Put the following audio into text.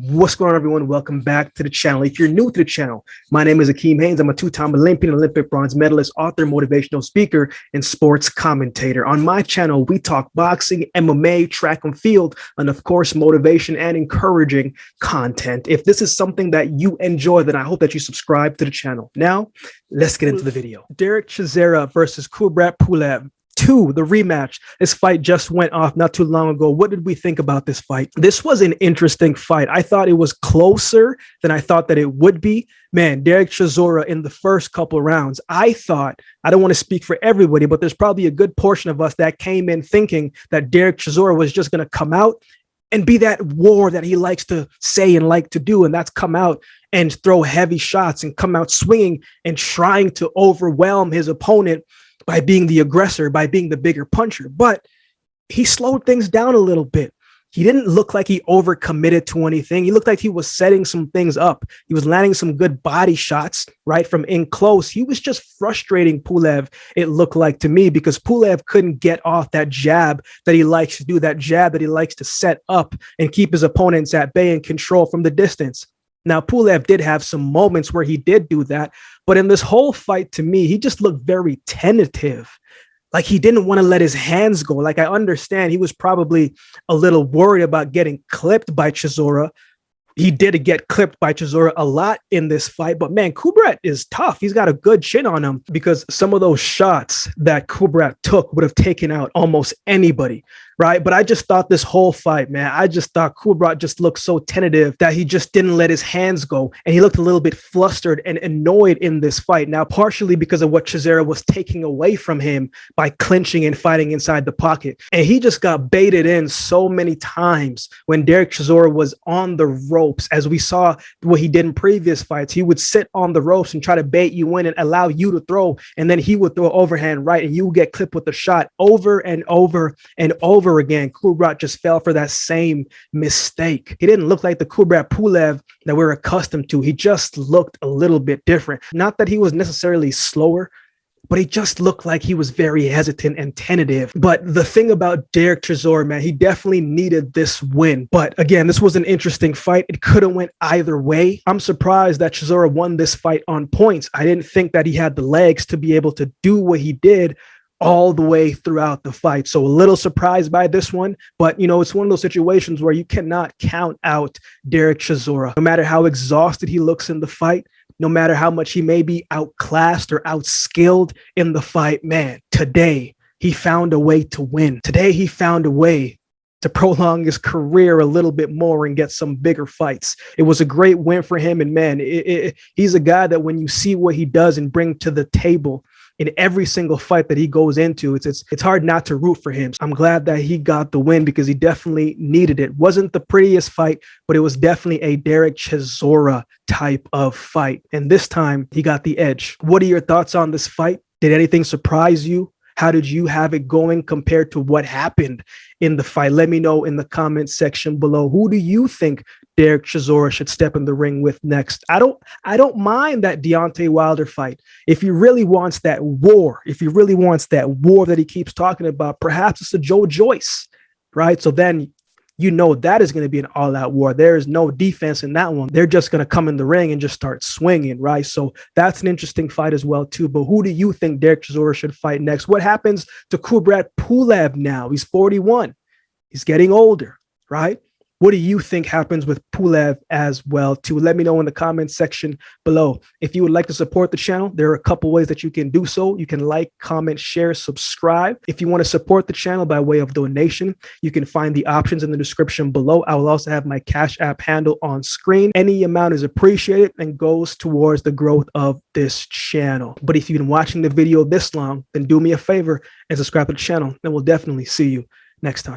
What's going on, everyone? Welcome back to the channel. If you're new to the channel, my name is AkeemHaynes. I'm a two-time Olympian, Olympic bronze medalist, author, motivational speaker, and sports commentator. On my channel, we talk boxing, MMA, track and field, and of course, motivation and encouraging content. If this is something that you enjoy, then I hope that you subscribe to the channel. Now, let's get into the video. Derek Chisora versus Kubrat Pulev. The rematch. This fight just went off not too long ago. What did we think about this fight? This was an interesting fight. I thought it was closer than I thought that it would be. Man, Derek Chisora in the first couple rounds, I don't want to speak for everybody, but there's probably a good portion of us that came in thinking that Derek Chisora was just going to come out and be that war that he likes to say and like to do. And that's come out and throw heavy shots and come out swinging and trying to overwhelm his opponent by being the aggressor, by being the bigger puncher. But he slowed things down a little bit. He didn't look like he overcommitted to anything. He looked like he was setting some things up. He was landing some good body shots, right, from in close. He was just frustrating Pulev, it looked like to me, because Pulev couldn't get off that jab that he likes to do, that jab that he likes to set up and keep his opponents at bay and control from the distance. Now, Pulev did have some moments where he did do that, but in this whole fight, to me, he just looked very tentative. Like he didn't want to let his hands go. Like, I understand he was probably a little worried about getting clipped by Chisora. He did get clipped by Chisora a lot in this fight, but man, Kubrat is tough. He's got a good chin on him, because some of those shots that Kubrat took would have taken out almost anybody, right? But I just thought this whole fight, man, I just thought Kubrat just looked so tentative that he just didn't let his hands go. And he looked a little bit flustered and annoyed in this fight. Now, partially because of what Chisora was taking away from him by clinching and fighting inside the pocket. And he just got baited in so many times when Derek Chisora was on the ropes. As we saw what he did in previous fights, he would sit on the ropes and try to bait you in and allow you to throw. And then he would throw overhand right, and you would get clipped with the shot over and over and over again. Kubrat just fell for that same mistake. He didn't look like the Kubrat Pulev that we're accustomed to. He just looked a little bit different. Not that he was necessarily slower, but he just looked like he was very hesitant and tentative. But the thing about Derek Chisora, man, he definitely needed this win. But again, this was an interesting fight. It could have went either way. I'm surprised that Chisora won this fight on points. I didn't think that he had the legs to be able to do what he did all the way throughout the fight. So a little surprised by this one, but you know, it's one of those situations where you cannot count out Derek Chisora. No matter how exhausted he looks in the fight, no matter how much he may be outclassed or outskilled in the fight, man, today he found a way to win. Today he found a way to prolong his career a little bit more and get some bigger fights. It was a great win for him. And man, he's a guy that when you see what he does and bring to the table in every single fight that he goes into, it's hard not to root for him. So I'm glad that he got the win, because he definitely needed it. Wasn't the prettiest fight, but it was definitely a Derek Chisora type of fight. And this time he got the edge. What are your thoughts on this fight? Did anything surprise you? How did you have it going compared to what happened in the fight? Let me know in the comment section below. Who do you think Derek Chisora should step in the ring with next? I don't mind that Deontay Wilder fight. If he really wants that war, that he keeps talking about, perhaps it's a Joe Joyce, right? So then you know that is going to be an all-out war. There is no defense in that one. They're just going to come in the ring and just start swinging, right? So that's an interesting fight as well, too. But who do you think Derek Chisora should fight next? What happens to Kubrat Pulev now? He's 41. He's getting older, right? What do you think happens with Pulev as well, too? Let me know in the comment section below. If you would like to support the channel, there are a couple ways that you can do so. You can like, comment, share, subscribe. If you want to support the channel by way of donation, you can find the options in the description below. I will also have my Cash App handle on screen. Any amount is appreciated and goes towards the growth of this channel. But if you've been watching the video this long, then do me a favor and subscribe to the channel, and we'll definitely see you next time.